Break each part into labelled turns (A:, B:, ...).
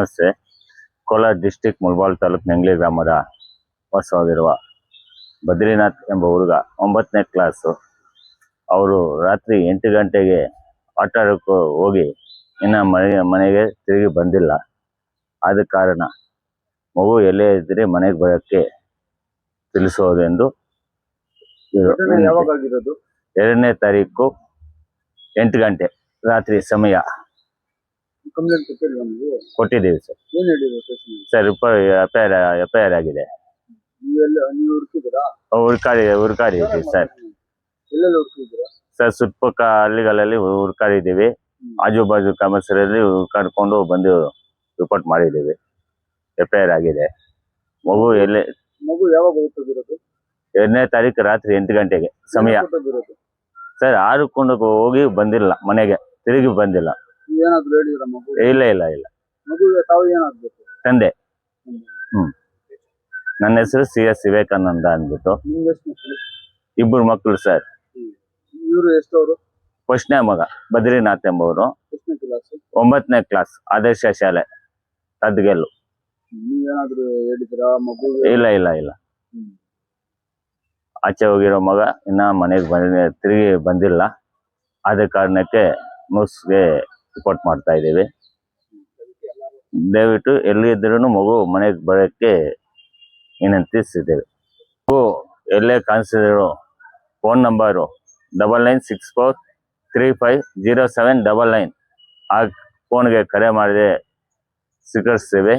A: ನಮಸ್ತೆ. ಕೋಲಾರ ಡಿಸ್ಟಿಕ್ ಮುಳಬಾಗಿಲು ತಾಲೂಕು ನೆಂಗ್ಲಿ ಗ್ರಾಮದ ವಾಸವಾಗಿರುವ ಬದ್ರಿನಾಥ್ ಎಂಬ ಹುಡುಗ 9ನೇ ಕ್ಲಾಸು. ಅವರು ರಾತ್ರಿ 8 ಗಂಟೆಗೆ ಆಟ ಆಡೋಕ್ಕೆ ಹೋಗಿ ಇನ್ನು ಮನೆಗೆ ತಿರುಗಿ ಬಂದಿಲ್ಲ. ಆದ ಕಾರಣ ಮಗು ಎಲ್ಲೇ ಇದ್ದರೆ ಮನೆಗೆ ಬರೋಕ್ಕೆ ತಿಳಿಸೋದೆಂದು.
B: ಯಾವಾಗಾಗಿರೋದು?
A: 2ನೇ ತಾರೀಕು 8 ಗಂಟೆ ರಾತ್ರಿ ಸಮಯ
B: ಕಂಪ್ಲೇಂಟ್ ಕೊಟ್ಟಿಲ್ವಾ ನೀವು?
A: ಕೊಟ್ಟಿದ್ದೀವಿ ಸರ್.
B: ಏನು ಹೇಳಿದ್ರು ಸ್ಟೇಷನ್?
A: ಸರ್ ಎಫ್ಐಆರ್ ಆಗಿದೆ.
B: ನೀವು ಹುಡುಕಿದ್ದೀರಾ?
A: ಹುಡುಕಾಡಿದ್ದೀವಿ ಸರ್.
B: ಎಲ್ಲೆಲ್ಲಿ ಹುಡುಕಿದ್ದೀರಾ
A: ಸರ್? ಸುತ್ತಪಕ್ಕ ಹಳ್ಳಿಗಳಲ್ಲಿ ಹುಡುಕಾಡಿದ್ದೀವಿ. ಆಜು ಬಾಜು ಕಮರ್ಸರಲ್ಲಿ ಹುಡುಕಾಡ್ಕೊಂಡು ಬಂದು ರಿಪೋರ್ಟ್ ಮಾಡಿದ್ದೀವಿ. ಎಫ್ಐಆರ್ ಆಗಿದೆ.
B: ಮಗು ಯಾವಾಗ ಗೊತ್ತಾಗಿರೋದು?
A: 2ನೇ ತಾರೀಕು ರಾತ್ರಿ 8 ಗಂಟೆಗೆ ಸಮಯ ಸರ್. ಆಡಿಕೊಂಡು ಹೋಗಿ ಬಂದಿಲ್ಲ, ಮನೆಗೆ ತಿರುಗಿ ಬಂದಿಲ್ಲ.
B: ಏನಾದ್ರು ಹೇಳಿದ್ರ ಮಗು?
A: ಇಲ್ಲ.
B: ಮಗು ತಾವು ಏನಾಗ್ಬೇಕು?
A: ತಂದೆ. ನನ್ನ ಹೆಸರು CS ವಿವೇಕಾನಂದ ಅಂದ್ಬಿಟ್ಟು. ಇಬ್ಬರು ಮಕ್ಕಳು ಸರ್.
B: ಇವರು ಎಷ್ಟವರು?
A: ಫಸ್ಟ್ನೇ ಮಗ ಬದ್ರಿನಾಥ್ ಎಂಬವರು, 9ನೇ ಕ್ಲಾಸ್ ಆದರ್ಶ ಶಾಲೆ ತದ್ಗೆಲ್ಲು.
B: ನೀವೇನಾದ್ರು ಹೇಳಿದ್ರಾ ಮಗು?
A: ಇಲ್ಲ. ಆಚೆ ಹೋಗಿರೋ ಮಗ ಇನ್ನ ಮನೆಗೆ ತಿರುಗಿ ಬಂದಿಲ್ಲ. ಆದ ಕಾರಣಕ್ಕೆ ನ್ಯೂಸ್ಗೆ ರಿಪೋರ್ಟ್ ಮಾಡ್ತಾ ಇದ್ದೀವಿ. ದಯವಿಟ್ಟು ಎಲ್ಲಿದ್ರೂ ಮಗು ಮನೆಗೆ ಬರೋಕ್ಕೆ ವಿನಂತಿಸಿದ್ದೇವೆ. ಮಗು ಎಲ್ಲೇ ಕಾಣಿಸಿದ್ರು ಫೋನ್ ನಂಬರು 9964350799 ಆ ಫೋನ್ಗೆ ಕರೆ ಮಾಡಿದೆ ಸ್ವೀಕರಿಸ್ತೇವೆ.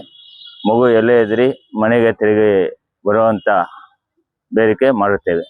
A: ಮಗು ಎಲ್ಲೇ ಇದ್ರಿ ಮನೆಗೆ ತಿರುಗಿ ಬರುವಂಥ ಬೇಡಿಕೆ ಮಾಡುತ್ತೇವೆ.